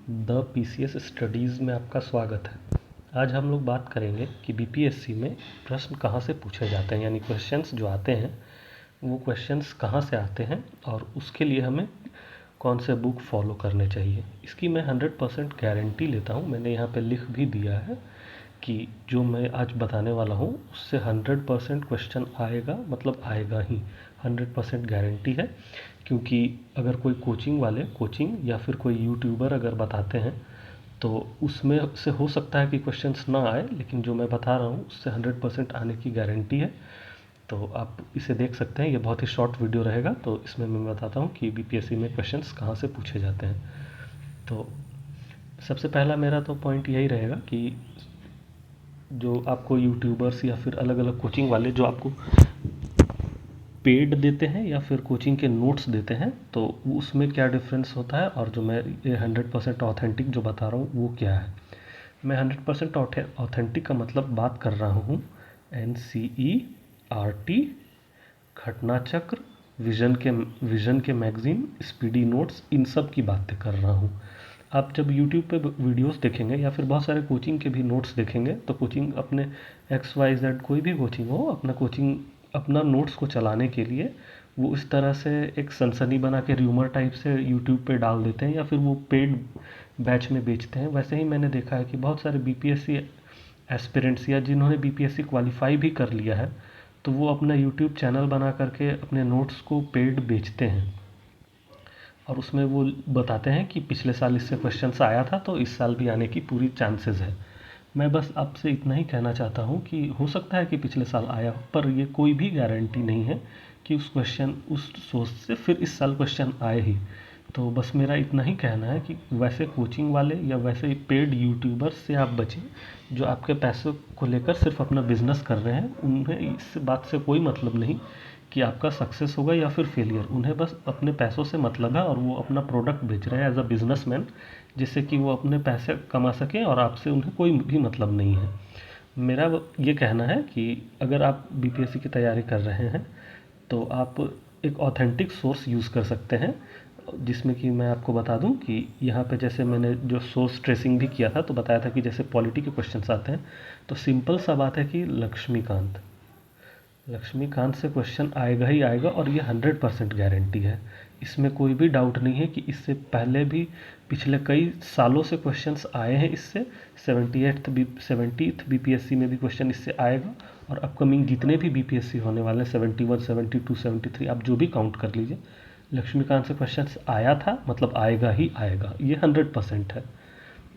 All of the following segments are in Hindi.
द पीसीएस स्टडीज़ में आपका स्वागत है। आज हम लोग बात करेंगे कि बीपीएससी में प्रश्न कहाँ से पूछे जाते हैं, यानी क्वेश्चंस जो आते हैं वो क्वेश्चंस कहाँ से आते हैं और उसके लिए हमें कौन से बुक फॉलो करने चाहिए। इसकी मैं 100% गारंटी लेता हूँ। मैंने यहाँ पे लिख भी दिया है कि जो मैं आज बताने वाला हूँ उससे 100% क्वेश्चन आएगा, मतलब आएगा ही, 100% गारंटी है। क्योंकि अगर कोई कोचिंग या फिर कोई यूट्यूबर अगर बताते हैं तो उसमें से हो सकता है कि क्वेश्चंस ना आए, लेकिन जो मैं बता रहा हूँ उससे 100% आने की गारंटी है। तो आप इसे देख सकते हैं। ये बहुत ही शॉर्ट वीडियो रहेगा, तो इसमें मैं बताता हूँ कि बीपीएससी में क्वेश्चंस कहाँ से पूछे जाते हैं। तो सबसे पहला मेरा तो पॉइंट यही रहेगा कि जो आपको यूट्यूबर्स या फिर अलग अलग कोचिंग वाले जो आपको पेड देते हैं या फिर कोचिंग के नोट्स देते हैं, तो उसमें क्या डिफरेंस होता है और जो मैं ये 100% ऑथेंटिक जो बता रहा हूँ वो क्या है। मैं 100% ऑथेंटिक का मतलब बात कर रहा हूँ NCERT, घटना चक्र, विजन के मैगज़ीन, स्पीडी नोट्स, इन सब की बातें कर रहा हूँ। आप जब YouTube पे वीडियोस देखेंगे या फिर बहुत सारे कोचिंग के भी नोट्स देखेंगे, तो कोचिंग अपने XYZ कोई भी कोचिंग हो, अपना नोट्स को चलाने के लिए वो इस तरह से एक सनसनी बना के र्यूमर टाइप से यूट्यूब पे डाल देते हैं या फिर वो पेड बैच में बेचते हैं। वैसे ही मैंने देखा है कि बहुत सारे बीपीएससी एस्पिरेंट्स या जिन्होंने बीपीएससी क्वालिफाई भी कर लिया है, तो वो अपना यूट्यूब चैनल बना करके अपने नोट्स को पेड बेचते हैं और उसमें वो बताते हैं कि पिछले साल इससे क्वेश्चंस आया था तो इस साल भी आने की पूरी चांसेस है। मैं बस आपसे इतना ही कहना चाहता हूँ कि हो सकता है कि पिछले साल आया हो, पर ये कोई भी गारंटी नहीं है कि उस सोर्स से फिर इस साल क्वेश्चन आए ही। तो बस मेरा इतना ही कहना है कि वैसे कोचिंग वाले या वैसे पेड यूट्यूबर्स से आप बचें जो आपके पैसों को लेकर सिर्फ अपना बिजनेस कर रहे हैं। उन्हें इस बात से कोई मतलब नहीं कि आपका सक्सेस होगा या फिर फेलियर। उन्हें बस अपने पैसों से मतलब है और वो अपना प्रोडक्ट बेच रहे हैं एज अ बिजनेसमैन, जिससे कि वो अपने पैसे कमा सकें और आपसे उन्हें कोई भी मतलब नहीं है। मेरा ये कहना है कि अगर आप बीपीएससी की तैयारी कर रहे हैं तो आप एक ऑथेंटिक सोर्स यूज़ कर सकते हैं, जिसमें कि मैं आपको बता दूं कि यहाँ पे जैसे मैंने जो सोर्स ट्रेसिंग भी किया था तो बताया था कि जैसे पॉलिटी के क्वेश्चंस आते हैं तो सिंपल सा बात है कि लक्ष्मीकांत से क्वेश्चन आएगा ही आएगा और ये 100% गारंटी है। इसमें कोई भी डाउट नहीं है कि इससे पहले भी पिछले कई सालों से क्वेश्चंस आए हैं इससे। 70th बीपीएससी में भी क्वेश्चन इससे आएगा और अपकमिंग जितने भी बीपीएससी होने वाले हैं 71, 72, 73, आप जो भी काउंट कर लीजिए, लक्ष्मीकांत से क्वेश्चंस आया था, मतलब आएगा ही आएगा, ये 100% है।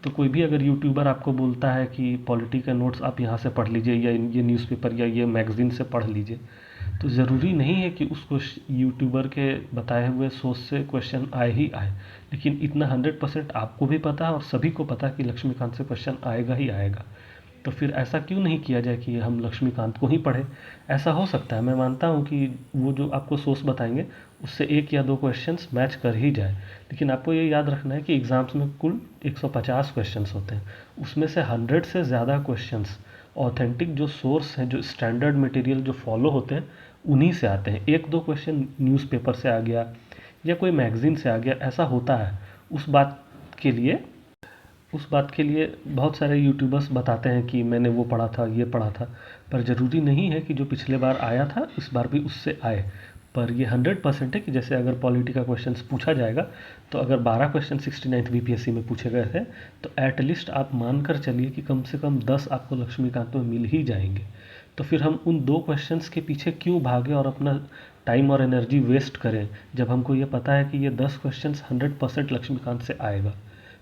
तो कोई भी अगर यूट्यूबर आपको बोलता है कि पॉलिटी के नोट्स आप यहाँ से पढ़ लीजिए या ये न्यूज़पेपर या ये मैगज़ीन से पढ़ लीजिए, तो ज़रूरी नहीं है कि उसको यूट्यूबर के बताए हुए सोर्स से क्वेश्चन आए ही आए। लेकिन इतना 100% आपको भी पता है और सभी को पता है कि लक्ष्मीकांत से क्वेश्चन आएगा ही आएगा। तो फिर ऐसा क्यों नहीं किया जाए कि हम लक्ष्मीकांत को ही पढ़ें। ऐसा हो सकता है, मैं मानता हूँ कि वो जो आपको सोर्स बताएंगे उससे एक या दो क्वेश्चंस मैच कर ही जाए, लेकिन आपको ये याद रखना है कि एग्ज़ाम्स में कुल 150 क्वेश्चंस होते हैं। उसमें से 100 से ज़्यादा क्वेश्चंस ऑथेंटिक जो सोर्स हैं, जो स्टैंडर्ड मटेरियल जो फॉलो होते हैं, उन्हीं से आते हैं। एक दो क्वेश्चन न्यूज़पेपर से आ गया या कोई मैगज़ीन से आ गया, ऐसा होता है। उस बात के लिए उस बात के लिए बहुत सारे यूट्यूबर्स बताते हैं कि मैंने वो पढ़ा था, ये पढ़ा था, पर ज़रूरी नहीं है कि जो पिछले बार आया था इस बार भी उससे आए। पर ये 100% है कि जैसे अगर पॉलिटी का क्वेश्चंस पूछा जाएगा, तो अगर 12 क्वेश्चन 69th बीपीएससी में पूछे गए थे, तो एटलीस्ट आप मानकर चलिए कि कम से कम 10 आपको लक्ष्मीकांत में मिल ही जाएंगे। तो फिर हम उन दो क्वेश्चंस के पीछे क्यों भागें और अपना टाइम और एनर्जी वेस्ट करें, जब हमको ये पता है कि ये 10 क्वेश्चंस 100% लक्ष्मीकांत से आएगा।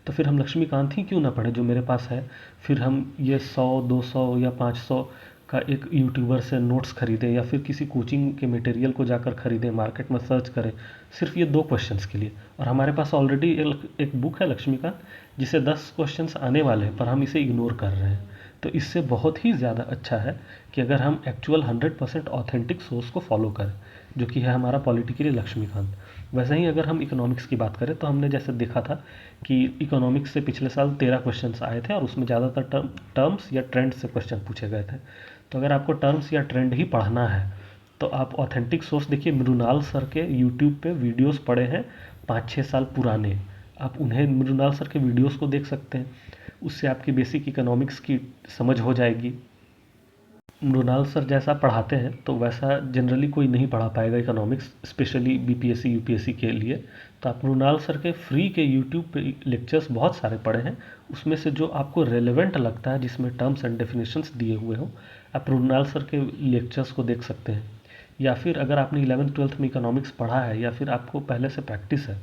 तो फिर हम लक्ष्मीकांत ही क्यों ना पढ़े जो मेरे पास है। फिर हम ये 100, 200 या 500 का एक यूट्यूबर से नोट्स खरीदें या फिर किसी कोचिंग के मटेरियल को जाकर खरीदें, मार्केट में सर्च करें सिर्फ ये दो क्वेश्चंस के लिए। और हमारे पास ऑलरेडी एक बुक है लक्ष्मीकांत, जिसे 10 क्वेश्चंस आने वाले हैं पर हम इसे इग्नोर कर रहे हैं। तो इससे बहुत ही ज़्यादा अच्छा है कि अगर हम एक्चुअल 100% ऑथेंटिक सोर्स को फॉलो करें, जो कि है हमारा पॉलिटी के लिए लक्ष्मीकांत। वैसे ही अगर हम इकोनॉमिक्स की बात करें तो हमने जैसे देखा था कि इकोनॉमिक्स से पिछले साल 13 क्वेश्चंस आए थे और उसमें ज़्यादातर टर्म्स या ट्रेंड से क्वेश्चन पूछे गए थे। तो अगर आपको टर्म्स या ट्रेंड ही पढ़ना है तो आप ऑथेंटिक सोर्स देखिए। मृणाल सर के यूट्यूब पे वीडियोस पड़े हैं 5-6 साल पुराने, आप उन्हें मृणाल सर के वीडियोस को देख सकते हैं, उससे आपकी बेसिक इकोनॉमिक्स की समझ हो जाएगी। मृणाल सर जैसा पढ़ाते हैं तो वैसा जनरली कोई नहीं पढ़ा पाएगा इकोनॉमिक्स, स्पेशली बीपीएससी यूपीएससी के लिए। तो आप मृणाल सर के फ्री के यूट्यूब पे लेक्चर्स बहुत सारे पढ़े हैं, उसमें से जो आपको रेलेवेंट लगता है, जिसमें टर्म्स एंड डेफिनेशंस दिए हुए हो, आप मृणाल सर के लेक्चर्स को देख सकते हैं। या फिर अगर आपने 11th-12th में इकोनॉमिक्स पढ़ा है या फिर आपको पहले से प्रैक्टिस है,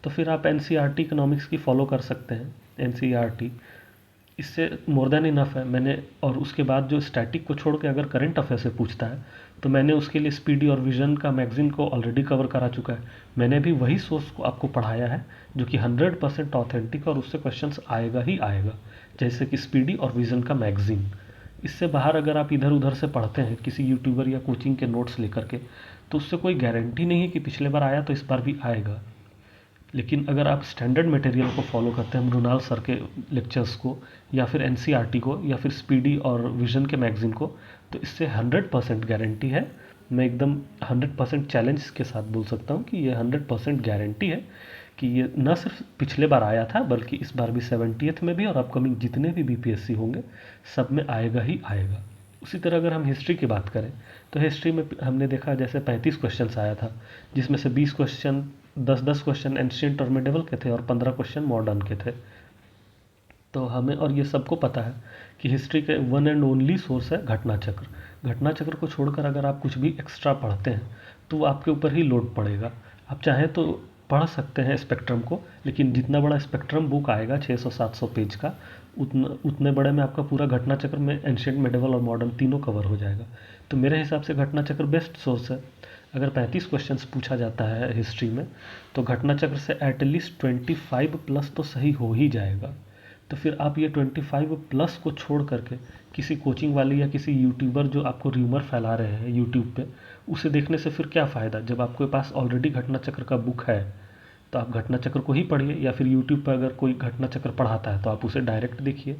तो फिर आप एनसीईआरटी इकोनॉमिक्स की फॉलो कर सकते हैं। एनसीईआरटी इससे मोर देन इनफ है। मैंने और उसके बाद जो स्टैटिक को छोड़ के अगर करंट अफेयर से पूछता है, तो मैंने उसके लिए स्पीडी और विजन का मैगजीन को ऑलरेडी कवर करा चुका है। मैंने भी वही सोर्स को आपको पढ़ाया है जो कि 100% ऑथेंटिक, और उससे क्वेश्चंस आएगा ही आएगा, जैसे कि स्पीडी और विजन का मैगजीन। इससे बाहर अगर आप इधर उधर से पढ़ते हैं किसी यूट्यूबर या कोचिंग के नोट्स लेकर के, तो उससे कोई गारंटी नहीं है कि पिछले बार आया तो इस बार भी आएगा। लेकिन अगर आप स्टैंडर्ड मटेरियल को फॉलो करते हैं, मृणाल सर के लेक्चर्स को या फिर एनसीईआरटी को या फिर स्पीडी और विजन के मैगजीन को, तो इससे 100% गारंटी है। मैं एकदम 100% चैलेंज के साथ बोल सकता हूँ कि ये 100% गारंटी है कि ये न सिर्फ पिछले बार आया था, बल्कि इस बार भी 70th में भी और अपकमिंग जितने भी बीपीएससी होंगे सब में आएगा ही आएगा। उसी तरह अगर हम हिस्ट्री की बात करें, तो हिस्ट्री में हमने देखा जैसे 35 क्वेश्चंस आया था, जिसमें से 20 क्वेश्चन 10-10 क्वेश्चन एंशिएंट और मिडिवल के थे और 15 क्वेश्चन मॉडर्न के थे। तो हमें और ये सबको पता है कि हिस्ट्री के वन एंड ओनली सोर्स है घटना चक्र। घटना चक्र को छोड़कर अगर आप कुछ भी एक्स्ट्रा पढ़ते हैं तो वो आपके ऊपर ही लोड पड़ेगा। आप चाहें तो पढ़ सकते हैं स्पेक्ट्रम को, लेकिन जितना बड़ा स्पेक्ट्रम बुक आएगा 600-700 पेज का, उतने बड़े में आपका पूरा घटना चक्र में एंशिएंट मिडिवल और मॉडर्न तीनों कवर हो जाएगा। तो मेरे हिसाब से घटना चक्र बेस्ट सोर्स है। अगर 35 क्वेश्चंस पूछा जाता है हिस्ट्री में, तो घटना चक्र से एटलीस्ट 25 प्लस तो सही हो ही जाएगा। तो फिर आप ये 25 प्लस को छोड़ करके किसी कोचिंग वाले या किसी यूट्यूबर जो आपको र्यूमर फैला रहे हैं यूट्यूब पे, उसे देखने से फिर क्या फ़ायदा, जब आपके पास ऑलरेडी घटना चक्र का बुक है। तो आप घटना चक्र को ही पढ़िए, या फिर यूट्यूब पर अगर कोई घटना चक्र पढ़ाता है तो आप उसे डायरेक्ट देखिए।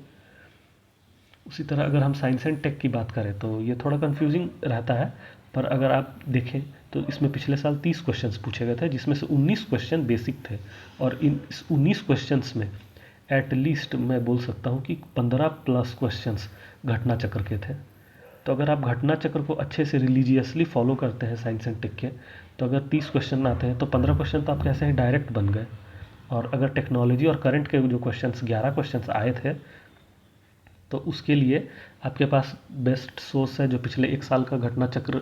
उसी तरह अगर हम साइंस एंड टेक की बात करें तो ये थोड़ा कंफ्यूजिंग रहता है, पर अगर आप देखें तो इसमें पिछले साल 30 क्वेश्चंस पूछे गए थे, जिसमें से 19 क्वेश्चन बेसिक थे, और इस 19 क्वेश्चंस में एटलीस्ट मैं बोल सकता हूँ कि 15 प्लस क्वेश्चंस घटना चक्र के थे। तो अगर आप घटना चक्र को अच्छे से रिलीजियसली फॉलो करते हैं साइंस एंड टेक के, तो अगर 30 क्वेश्चन आते हैं तो 15 क्वेश्चन तो आपके ऐसे ही डायरेक्ट बन गए। और अगर टेक्नोलॉजी और करंट के जो क्वेश्चंस 11 क्वेश्चंस आए थे, तो उसके लिए आपके पास बेस्ट सोर्स है जो पिछले एक साल का घटना चक्र,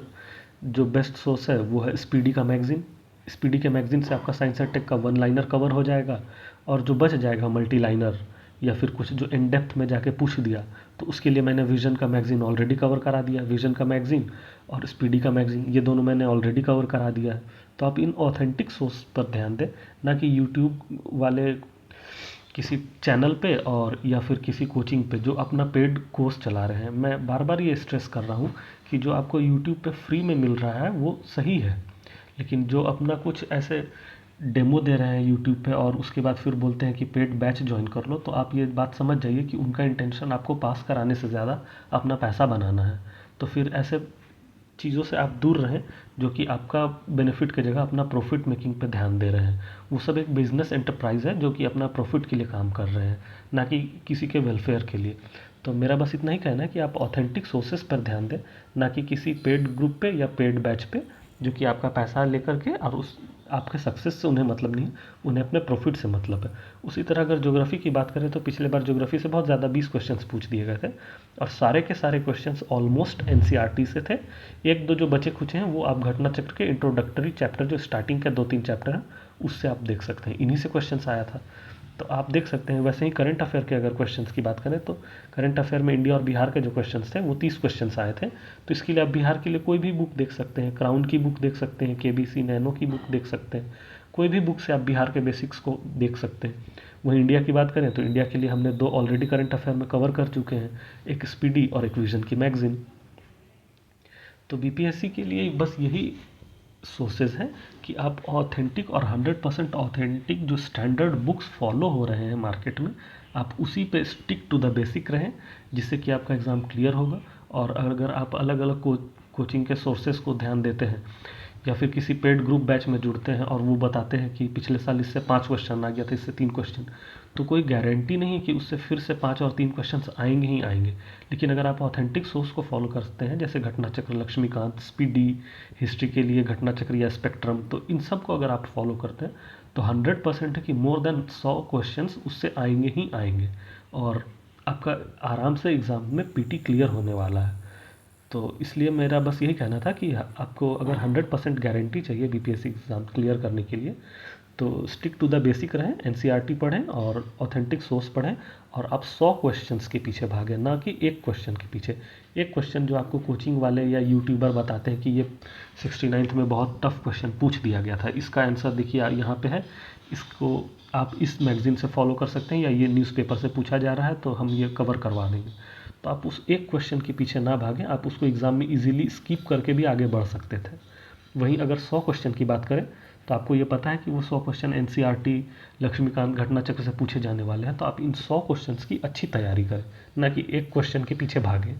जो बेस्ट सोर्स है वो है स्पीडी का मैगजीन। स्पीडी के मैगजीन से आपका साइंस एंड टेक का 1 लाइनर कवर हो जाएगा, और जो बच जाएगा मल्टी लाइनर या फिर कुछ जो इन डेप्थ में जाके पूछ दिया, तो उसके लिए मैंने विजन का मैगजीन ऑलरेडी कवर करा दिया। विजन का मैगजीन और स्पीडी का मैगजीन, ये दोनों मैंने ऑलरेडी कवर करा दिया है। तो आप इन ऑथेंटिक सोर्स पर ध्यान दें, ना कि यूट्यूब वाले किसी चैनल पे और या फिर किसी कोचिंग पे जो अपना पेड कोर्स चला रहे हैं। मैं बार बार ये स्ट्रेस कर रहा हूँ कि जो आपको यूट्यूब पे फ्री में मिल रहा है वो सही है, लेकिन जो अपना कुछ ऐसे डेमो दे रहे हैं यूट्यूब पे और उसके बाद फिर बोलते हैं कि पेड बैच ज्वाइन कर लो, तो आप ये बात समझ जाइए कि उनका इंटेंशन आपको पास कराने से ज़्यादा अपना पैसा बनाना है। तो फिर ऐसे चीज़ों से आप दूर रहें जो कि आपका बेनिफिट की जगह अपना प्रॉफिट मेकिंग पे ध्यान दे रहे हैं। वो सब एक बिजनेस एंटरप्राइज है जो कि अपना प्रॉफिट के लिए काम कर रहे हैं, ना कि किसी के वेलफेयर के लिए। तो मेरा बस इतना ही कहना है कि आप ऑथेंटिक सोर्सेज पर ध्यान दें, ना कि किसी पेड ग्रुप पे या पेड बैच पे जो कि आपका पैसा लेकर के और उस आपके सक्सेस से उन्हें मतलब नहीं, उन्हें अपने प्रॉफिट से मतलब है। उसी तरह अगर ज्योग्राफी की बात करें तो पिछले बार ज्योग्राफी से बहुत ज़्यादा 20 क्वेश्चंस पूछ दिए गए थे, और सारे के सारे क्वेश्चंस ऑलमोस्ट एनसीईआरटी से थे। एक दो जो बचे खुचे हैं वो आप घटना चक्र के इंट्रोडक्टरी चैप्टर, जो स्टार्टिंग के 2-3 चैप्टर हैं, उससे आप देख सकते हैं। इन्हीं से क्वेश्चंस आया था, तो आप देख सकते हैं। वैसे ही करंट अफेयर के अगर क्वेश्चंस की बात करें तो करंट अफेयर में इंडिया और बिहार के जो क्वेश्चंस थे वो 30 क्वेश्चंस आए थे। तो इसके लिए आप बिहार के लिए कोई भी बुक देख सकते हैं, क्राउन की बुक देख सकते हैं, केबीसी नैनो की बुक देख सकते हैं, कोई भी बुक से आप बिहार के बेसिक्स को देख सकते हैं। वहीं इंडिया की बात करें तो इंडिया के लिए हमने 2 ऑलरेडी करंट अफेयर में कवर कर चुके हैं, एक स्पीडी और एक विजन की मैगजीन। तो बीपीएससी के लिए बस यही सोर्सेज हैं कि आप ऑथेंटिक और 100% ऑथेंटिक जो स्टैंडर्ड बुक्स फॉलो हो रहे हैं मार्केट में, आप उसी पे स्टिक टू द बेसिक रहें, जिससे कि आपका एग्ज़ाम क्लियर होगा। और अगर आप अलग अलग कोचिंग के सोर्सेज को ध्यान देते हैं या फिर किसी पेड ग्रुप बैच में जुड़ते हैं और वो बताते हैं कि पिछले साल इससे 5 क्वेश्चन आ गया था, इससे 3 क्वेश्चन, तो कोई गारंटी नहीं है कि उससे फिर से 5 और 3 क्वेश्चन आएंगे ही आएंगे। लेकिन अगर आप ऑथेंटिक सोर्स को फॉलो करते हैं, जैसे घटना चक्र, लक्ष्मीकांत, स्पीडी, हिस्ट्री के लिए घटना चक्र या स्पेक्ट्रम, तो इन सब को अगर आप फॉलो करते हैं तो 100% है कि मोर देन 100 क्वेश्चन उससे आएंगे ही आएंगे, और आपका आराम से एग्ज़ाम में पीटी क्लियर होने वाला है। तो इसलिए मेरा बस यही कहना था कि आपको अगर 100% गारंटी चाहिए बीपीएससी एग्ज़ाम क्लियर करने के लिए, तो स्टिक टू द बेसिक रहें, एनसीईआरटी पढ़ें और ऑथेंटिक सोर्स पढ़ें, और आप 100 क्वेश्चंस के पीछे भागें, ना कि एक क्वेश्चन के पीछे। एक क्वेश्चन जो आपको कोचिंग वाले या यूट्यूबर बताते हैं कि ये 69th में बहुत टफ क्वेश्चन पूछ दिया गया था, इसका आंसर देखिए यहाँ पे है, इसको आप इस मैगज़ीन से फॉलो कर सकते हैं, या ये न्यूज़पेपर से पूछा जा रहा है तो हम ये कवर करवा देंगे। तो आप उस एक क्वेश्चन के पीछे ना भागें, आप उसको एग्ज़ाम में इजीली स्किप करके भी आगे बढ़ सकते थे। वहीं अगर 100 क्वेश्चन की बात करें तो आपको ये पता है कि वो 100 क्वेश्चन एनसीईआरटी, लक्ष्मीकांत, घटना चक्र से पूछे जाने वाले हैं, तो आप इन 100 क्वेश्चंस की अच्छी तैयारी करें, ना कि एक क्वेश्चन के पीछे भागें।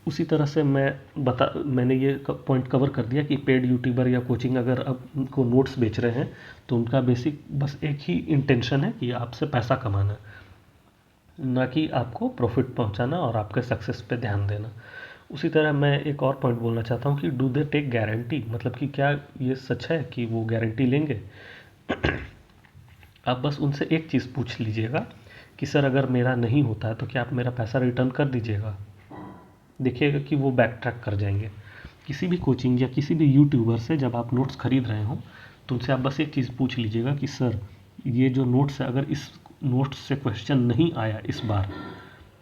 उसी तरह से मैंने ये पॉइंट कवर कर दिया कि पेड यूट्यूबर या कोचिंग अगर अब उनको नोट्स बेच रहे हैं तो उनका बेसिक बस एक ही इंटेंशन है कि आपसे पैसा कमाना, ना कि आपको प्रॉफिट पहुंचाना और आपके सक्सेस पे ध्यान देना। उसी तरह मैं एक और पॉइंट बोलना चाहता हूँ कि डू दे टेक गारंटी, मतलब कि क्या ये सच है कि वो गारंटी लेंगे। आप बस उनसे एक चीज़ पूछ लीजिएगा कि सर अगर मेरा नहीं होता है तो क्या आप मेरा पैसा रिटर्न कर दीजिएगा। देखिएगा कि वो बैक ट्रैक कर जाएंगे। किसी भी कोचिंग या किसी भी यूट्यूबर से जब आप नोट्स खरीद रहे हो तो उनसे आप बस एक चीज़ पूछ लीजिएगा कि सर ये जो नोट्स है, अगर इस नोट्स से क्वेश्चन नहीं आया इस बार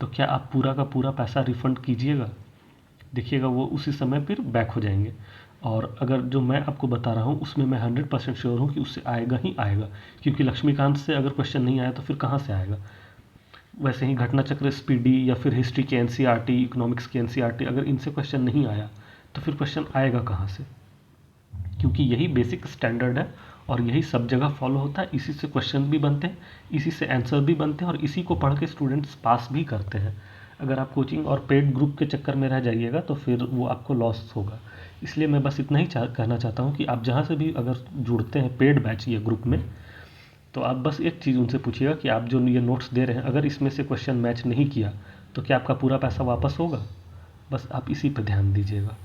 तो क्या आप पूरा का पूरा पैसा रिफ़ंड कीजिएगा। देखिएगा वो उसी समय फिर बैक हो जाएंगे। और अगर जो मैं आपको बता रहा हूँ उसमें मैं 100% श्योर हूँ कि उससे आएगा ही आएगा, क्योंकि लक्ष्मीकांत से अगर क्वेश्चन नहीं आया तो फिर कहाँ से आएगा। वैसे ही घटना चक्र, स्पीडी या फिर हिस्ट्री के एनसीईआरटी, इकोनॉमिक्स के एनसीईआरटी, अगर इनसे क्वेश्चन नहीं आया तो फिर क्वेश्चन आएगा कहाँ से, क्योंकि यही बेसिक स्टैंडर्ड है और यही सब जगह फॉलो होता है। इसी से क्वेश्चन भी बनते हैं, इसी से आंसर भी बनते हैं और इसी को पढ़ के स्टूडेंट्स पास भी करते हैं। अगर आप कोचिंग और पेड ग्रुप के चक्कर में रह जाइएगा तो फिर वो आपको लॉस होगा। इसलिए मैं बस इतना ही कहना चाहता हूँ कि आप जहाँ से भी अगर जुड़ते हैं पेड बैच या ग्रुप में, तो आप बस एक चीज़ उनसे पूछिएगा कि आप जो ये नोट्स दे रहे हैं अगर इसमें से क्वेश्चन मैच नहीं किया तो क्या आपका पूरा पैसा वापस होगा। बस आप इसी पे ध्यान दीजिएगा।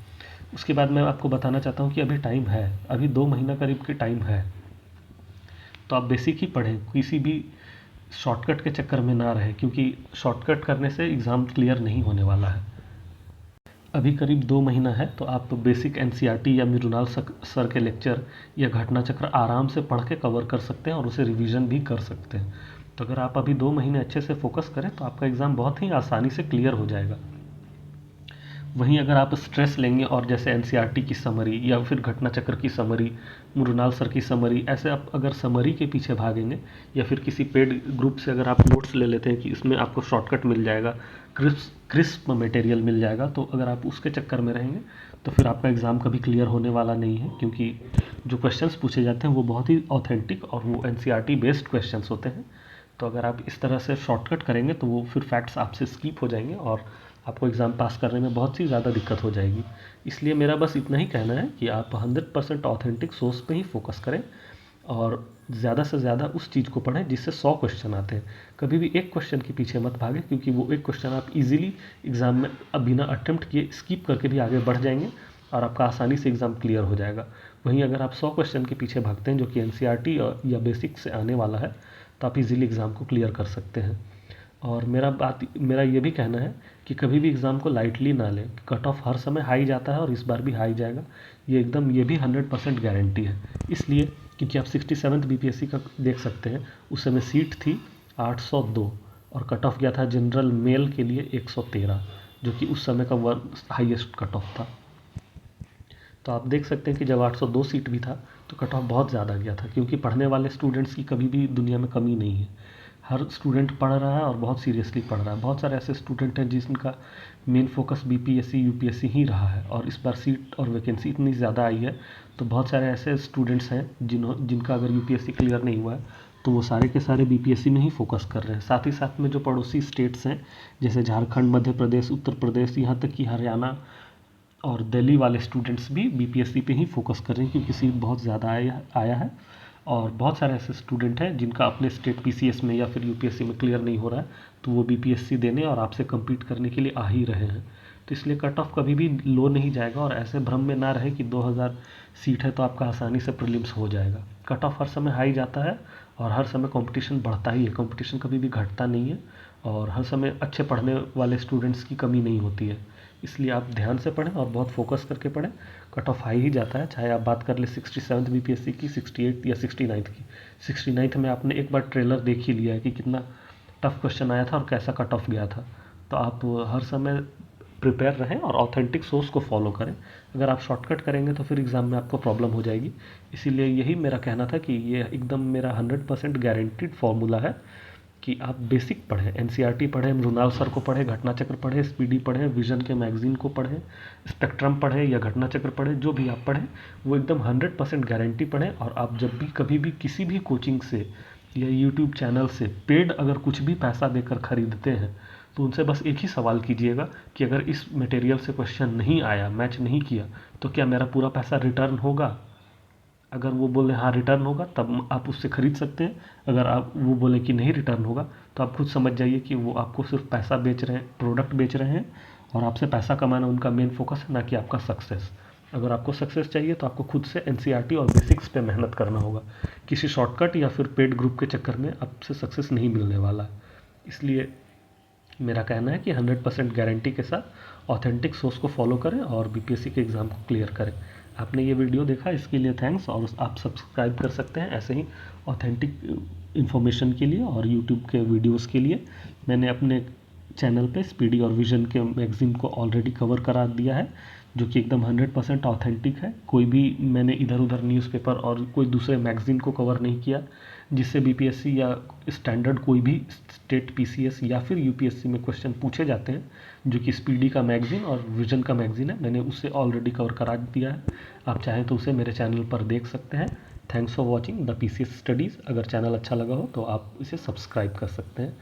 उसके बाद मैं आपको बताना चाहता हूँ कि अभी टाइम है, अभी 2 महीना करीब के टाइम है, तो आप बेसिक ही पढ़ें, किसी भी शॉर्टकट के चक्कर में ना रहें, क्योंकि शॉर्टकट करने से एग्ज़ाम क्लियर नहीं होने वाला है। अभी करीब 2 महीना है, तो आप बेसिक एनसीईआरटी या मृणाल सर के लेक्चर या घटना चक्र आराम से पढ़ के कवर कर सकते हैं और उसे रिवीजन भी कर सकते हैं। तो अगर आप अभी 2 महीने अच्छे से फोकस करें तो आपका एग्ज़ाम बहुत ही आसानी से क्लियर हो जाएगा। वहीं अगर आप स्ट्रेस लेंगे और जैसे एनसीईआरटी की समरी या फिर घटना चक्र की समरी, मृणाल सर की समरी, ऐसे आप अगर समरी के पीछे भागेंगे या फिर किसी पेड ग्रुप से अगर आप नोट्स ले लेते हैं कि इसमें आपको शॉर्टकट मिल जाएगा, क्रिस्प मटेरियल मिल जाएगा, तो अगर आप उसके चक्कर में रहेंगे तो फिर आपका एग्ज़ाम कभी क्लियर होने वाला नहीं है, क्योंकि जो क्वेश्चंस पूछे जाते हैं वो बहुत ही ऑथेंटिक और वो एनसीईआरटी बेस्ड क्वेश्चंस होते हैं। तो अगर आप इस तरह से शॉर्टकट करेंगे तो वो फिर फैक्ट्स आपसे स्किप हो जाएंगे और आपको एग्ज़ाम पास करने में बहुत सी ज़्यादा दिक्कत हो जाएगी। इसलिए मेरा बस इतना ही कहना है कि आप 100% ऑथेंटिक सोर्स पे ही फोकस करें और ज़्यादा से ज़्यादा उस चीज़ को पढ़ें जिससे 100 क्वेश्चन आते हैं। कभी भी एक क्वेश्चन के पीछे मत भागें, क्योंकि वो एक क्वेश्चन आप इजीली एग्ज़ाम में बिना अटेम्प्ट किए स्किप करके भी आगे बढ़ जाएंगे और आपका आसानी से एग्ज़ाम क्लियर हो जाएगा। वहीं अगर आप 100 क्वेश्चन के पीछे भागते हैं जो कि एनसीईआरटी या बेसिक से आने वाला है, तो आप इजीली एग्ज़ाम को क्लियर कर सकते हैं। और मेरा ये भी कहना है कि कभी भी एग्ज़ाम को लाइटली ना लें। कट ऑफ हर समय हाई जाता है और इस बार भी हाई जाएगा, ये भी 100% गारंटी है। इसलिए क्योंकि आप 67th बीपीएससी का देख सकते हैं, उस समय सीट थी 802 और कट ऑफ गया था जनरल मेल के लिए 113, जो कि उस समय का हाईएस्ट कट ऑफ था। तो आप देख सकते हैं कि जब 802 सीट भी था तो कट ऑफ बहुत ज़्यादा गया था, क्योंकि पढ़ने वाले स्टूडेंट्स की कभी भी दुनिया में कमी नहीं है। हर स्टूडेंट पढ़ रहा है और बहुत सीरियसली पढ़ रहा है। बहुत सारे ऐसे स्टूडेंट हैं जिनका मेन फोकस बीपीएससी यूपीएससी ही रहा है, और इस बार सीट और वैकेंसी इतनी ज़्यादा आई है तो बहुत सारे ऐसे स्टूडेंट्स हैं जिनका अगर यूपीएससी क्लियर नहीं हुआ है तो वो सारे के सारे बीपीएससी में ही फोकस कर रहे हैं। साथ ही साथ में जो पड़ोसी स्टेट्स हैं जैसे झारखंड, मध्य प्रदेश, उत्तर प्रदेश, यहाँ तक कि हरियाणा और दिल्ली वाले स्टूडेंट्स भी बीपीएससी पे ही फोकस कर रहे हैं क्योंकि सीट बहुत ज़्यादा आया है और बहुत सारे ऐसे स्टूडेंट हैं जिनका अपने स्टेट पीसीएस में या फिर यूपीएससी में क्लियर नहीं हो रहा है, तो वो बीपीएससी देने और आपसे कम्पीट करने के लिए आ ही रहे हैं। तो इसलिए कट ऑफ कभी भी लो नहीं जाएगा और ऐसे भ्रम में ना रहे कि 2000 सीट है तो आपका आसानी से प्रीलिम्स हो जाएगा। कट ऑफ हर समय हाई जाता है और हर समय कंपटीशन बढ़ता ही है, कंपटीशन कभी भी घटता नहीं है और हर समय अच्छे पढ़ने वाले स्टूडेंट्स की कमी नहीं होती है। इसलिए आप ध्यान से पढ़ें और बहुत फोकस करके पढ़ें। कट ऑफ हाई ही जाता है, चाहे आप बात कर ले 67th बीपीएससी की, 68 या 69th की। 69th में आपने एक बार ट्रेलर देख ही लिया है कि कितना टफ क्वेश्चन आया था और कैसा कट ऑफ गया था। तो आप हर समय प्रिपेयर रहें और ऑथेंटिक सोर्स को फॉलो करें। अगर आप शॉर्टकट करेंगे तो फिर एग्ज़ाम में आपको प्रॉब्लम हो जाएगी। इसीलिए यही मेरा कहना था कि ये एकदम मेरा 100% गारंटीड फॉर्मूला है कि आप बेसिक पढ़ें, एनसीईआरटी पढ़ें, मृणाल सर को पढ़ें, घटना चक्र पढ़ें, स्पीडी पढ़ें, विजन के मैगजीन को पढ़ें, स्पेक्ट्रम पढ़ें या घटना चक्र पढ़ें, जो भी आप पढ़ें वो एकदम 100% गारंटी पढ़ें। और आप जब भी कभी भी किसी भी कोचिंग से या यूट्यूब चैनल से पेड अगर कुछ भी पैसा देकर खरीदते हैं तो उनसे बस एक ही सवाल कीजिएगा कि अगर इस मटेरियल से क्वेश्चन नहीं आया, मैच नहीं किया, तो क्या मेरा पूरा पैसा रिटर्न होगा? अगर वो बोले हाँ रिटर्न होगा तब आप उससे ख़रीद सकते हैं। अगर आप वो बोले कि नहीं रिटर्न होगा तो आप खुद समझ जाइए कि वो आपको सिर्फ पैसा बेच रहे हैं, प्रोडक्ट बेच रहे हैं और आपसे पैसा कमाना उनका मेन फोकस है, ना कि आपका सक्सेस। अगर आपको सक्सेस चाहिए तो आपको खुद से एनसीईआरटी और बेसिक्स पे मेहनत करना होगा। किसी शॉर्टकट या फिर पेड ग्रुप के चक्कर में आपसे सक्सेस नहीं मिलने वाला है। इसलिए मेरा कहना है कि 100% गारंटी के साथ ऑथेंटिक सोर्स को फॉलो करें और बीपीएससी के एग्ज़ाम को क्लियर करें। आपने ये वीडियो देखा इसके लिए थैंक्स, और आप सब्सक्राइब कर सकते हैं ऐसे ही ऑथेंटिक इन्फॉर्मेशन के लिए। और यूट्यूब के वीडियोस के लिए मैंने अपने चैनल पे स्पीडी और विजन के मैगज़ीन को ऑलरेडी कवर करा दिया है, जो कि एकदम 100% ऑथेंटिक है। कोई भी मैंने इधर उधर न्यूज़पेपर और कोई दूसरे मैगज़ीन को कवर नहीं किया जिससे बीपीएससी या स्टैंडर्ड कोई भी स्टेट पीसीएस या फिर यूपीएससी में क्वेश्चन पूछे जाते हैं, जो कि स्पीडी का मैगज़ीन और विजन का मैगज़ीन है, मैंने उससे ऑलरेडी कवर करा दिया है। आप चाहें तो उसे मेरे चैनल पर देख सकते हैं। Thanks for watching the PCS studies. अगर चैनल अच्छा लगा हो तो आप इसे सब्सक्राइब कर सकते हैं।